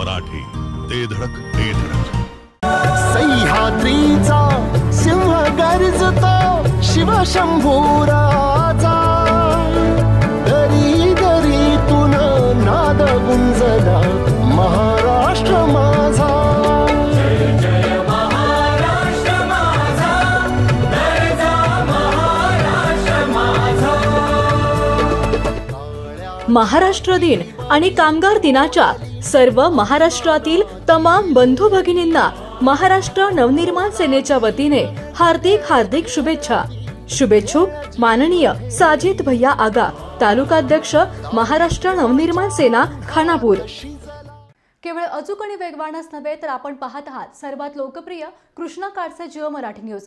मराठी, ते धडक ते धडक. सह्याद्रीचा सिंह गर्जतो शिवशंभूराजा, दरी दरीतून नाद गुंजला महाराष्ट्र माझा. महाराष्ट्र दिन आणि कामगार दिनाच्या सर्व महाराष्ट्रातील तमाम बंधू भगिनींना महाराष्ट्र नवनिर्माण सेनेच्या वतीने हार्दिक हार्दिक शुभेच्छा. शुभेच्छुक माननीय साजिद भैया आगा, तालुकाध्यक्ष महाराष्ट्र नवनिर्माण सेना खानापूर. केवळ अचूक आणि वेगवानच नव्हे तर आपण पाहत आहात सर्वात लोकप्रिय कृष्णा काडसे जिओ मराठी न्यूज.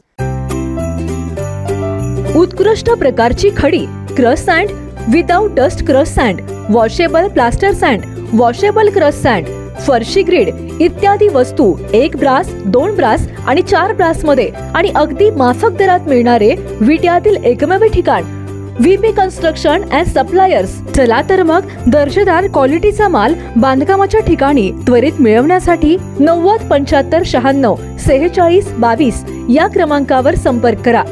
उत्कृष्ट प्रकारची खडी crush sand without dust crush sand, washable plaster sand, washable crush sand, फरशी ग्रीड इत्यादी वस्तू 1 ब्रास 2 ब्रास आणि 4 ब्रास मध्ये आणि अगदी माफक दरात मिळणारे विट्यातील एकमेव ठिकाण व्हीपी कन्स्ट्रक्शन अँड सप्लायर्स. चला तर मग दर्जेदार क्वालिटीचा माल बांधकामाच्या ठिकाणी त्वरित मिळवण्यासाठी 90 75 96 46 22 या क्रमांकावर संपर्क करा.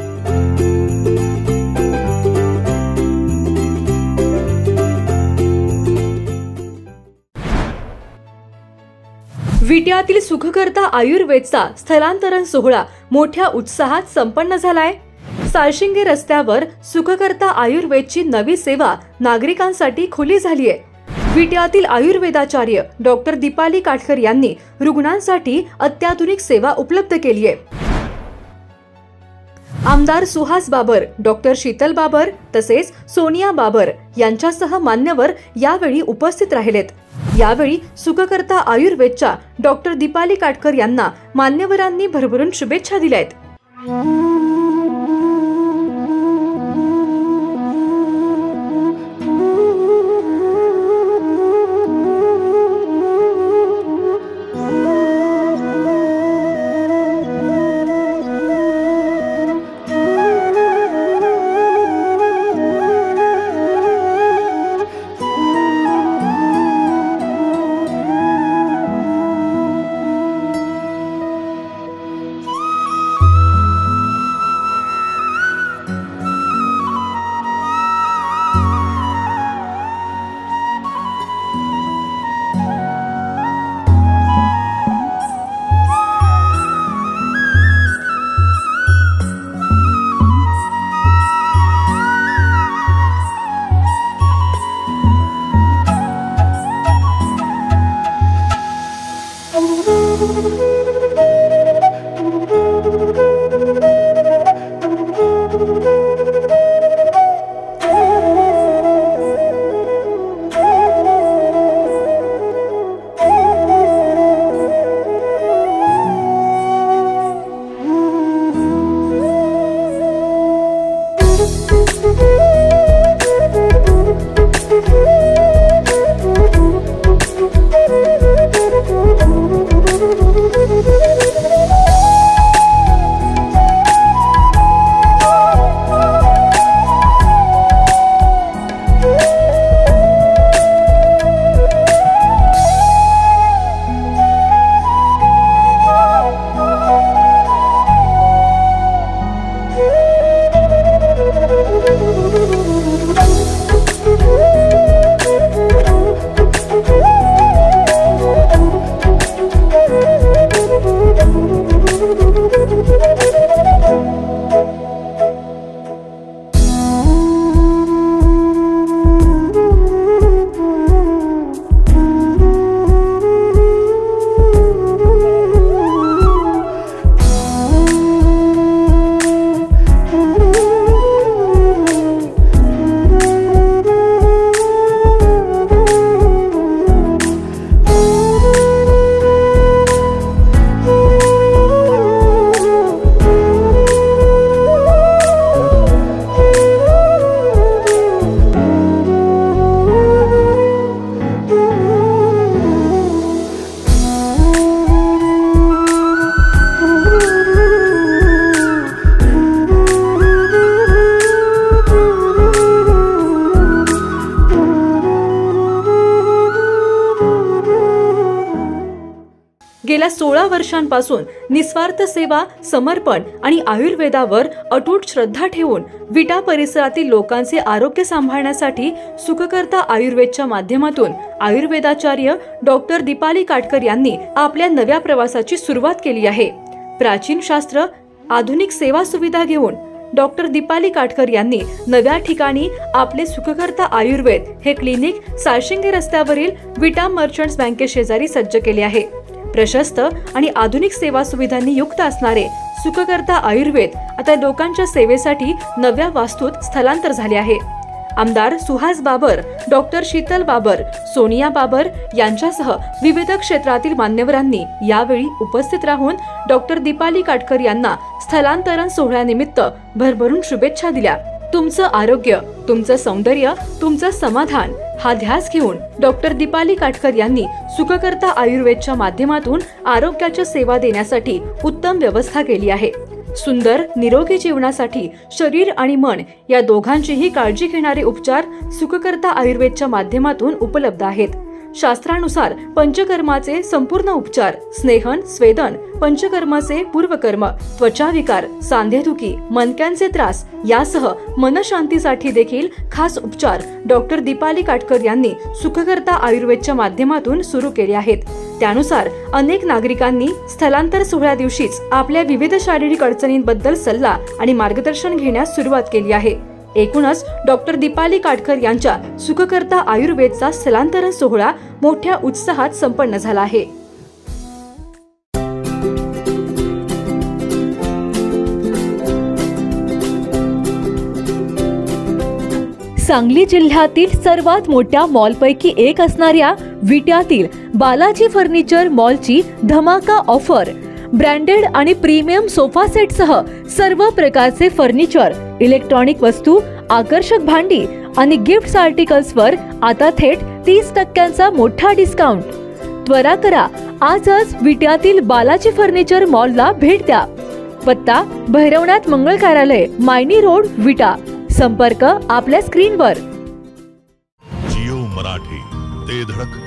विट्यातील सुखकर्ता आयुर्वेदचा स्थलांतरण सोहळा मोठ्या उत्साहात संपन्न झालाय. साळशिंगे रस्त्यावर सुखकर्ता आयुर्वेदची नवी सेवा नागरिकांसाठी खुली झाली आहे. विट्यातील आयुर्वेदाचार्य डॉक्टर दीपाली काटकर यांनी रुग्णांसाठी अत्याधुनिक सेवा उपलब्ध केली आहे. आमदार सुहास बाबर, डॉक्टर शीतल बाबर तसेच सोनिया बाबर यांच्यासह मान्यवर यावेळी उपस्थित राहिलेत. यावेळी सुखकर्ता आयुर्वेदच्या डॉक्टर दीपाली काटकर यांना मान्यवरांनी भरभरून शुभेच्छा दिल्यात. गेल्या 16 वर्षांपासून निस्वार्थ सेवा, समर्पण आणि आयुर्वेदावर अटूट श्रद्धा ठेवून विटा परिसरातील लोकांचे आरोग्य सांभाळण्यासाठी सुखकर्ता आयुर्वेदच्या माध्यमातून आयुर्वेदाचार्य डॉक्टर दीपाली काटकर यांनी आपल्या नव्या प्रवासाची सुरुवात केली आहे. प्राचीन शास्त्र, आधुनिक सेवा सुविधा घेऊन डॉक्टर दीपाली काटकर यांनी नव्या ठिकाणी आपले सुखकर्ता आयुर्वेद हे क्लिनिक साळशिंगे रस्त्यावरील विटा मर्चंट्स बँकेशेजारी सज्ज केले आहे. प्रशस्त आणि आधुनिक सेवा सुविधांनी युक्त असणारे सुखकर्ता आयुर्वेद आता लोकांच्या सेवेसाठी नव्या वास्तूत स्थलांतर झाले आहे. आमदार सुहास बाबर, डॉक्टर शीतल बाबर, सोनिया बाबर यांच्यासह विविध क्षेत्रातील मान्यवरांनी यावेळी उपस्थित राहून डॉक्टर दीपाली काटकर यांना स्थलांतरण सोहळ्यानिमित्त भरभरून शुभेच्छा दिल्या. तुमचं आरोग्य, तुमचं सौंदर्य, तुमचं समाधान हा ध्यास घेऊन डॉक्टर दीपाली काटकर यांनी सुखकर्ता आयुर्वेदच्या माध्यमातून आरोग्याच्या सेवा देण्यासाठी उत्तम व्यवस्था केली आहे. सुंदर निरोगी जीवनासाठी शरीर आणि मन या दोघांचीही काळजी घेणारे उपचार सुखकर्ता आयुर्वेदच्या माध्यमातून उपलब्ध आहेत. शास्त्रानुसार पंचकर्माचे संपूर्ण उपचार, स्नेहन, स्वेदन, पंचकर्माचे पूर्वकर्म, त्वचाविकार, सांधेदुखी, मणक्यांचे त्रास यासह मनशांतीसाठी देखील खास उपचार डॉक्टर दीपाली काटकर यांनी सुखकर्ता आयुर्वेदच्या माध्यमातून सुरू केले आहेत. त्यानुसार अनेक नागरिकांनी स्थलांतर सोहळ्या दिवशीच आपल्या विविध शारीरिक अडचणींबद्दल सल्ला आणि मार्गदर्शन घेण्यास सुरुवात केली आहे. एकूणच डॉक्टर दीपाली काटकर यांच्या सुखकर्ता आयुर्वेदचा स्थलांतरण सोहळा मोठ्या उत्साहात संपन्न झाला आहे. सांगली जिल्ह्यातील सर्वात मोठ्या मॉलपैकी एक असणाऱ्या विट्यातील बालाजी फर्निचर मॉलची धमाका ऑफर. ब्रँडेड आणि प्रीमियम सोफा सेटसह सर्व प्रकारचे फर्निचर, इलेक्ट्रॉनिक वस्तू, आकर्षक भांडी आणि गिफ्ट आर्टिकल्सवर आता थेट 30% मोठा डिस्काउंट. त्वरा करा, आजच विट्यातील बालाजी फर्निचर मॉलला भेट द्या. पत्ता भैरवनाथ मंगळ कार्यालय, मायनी रोड, विटा. संपर्क आपल्या स्क्रीनवर. जिओ मराठी, ते धडक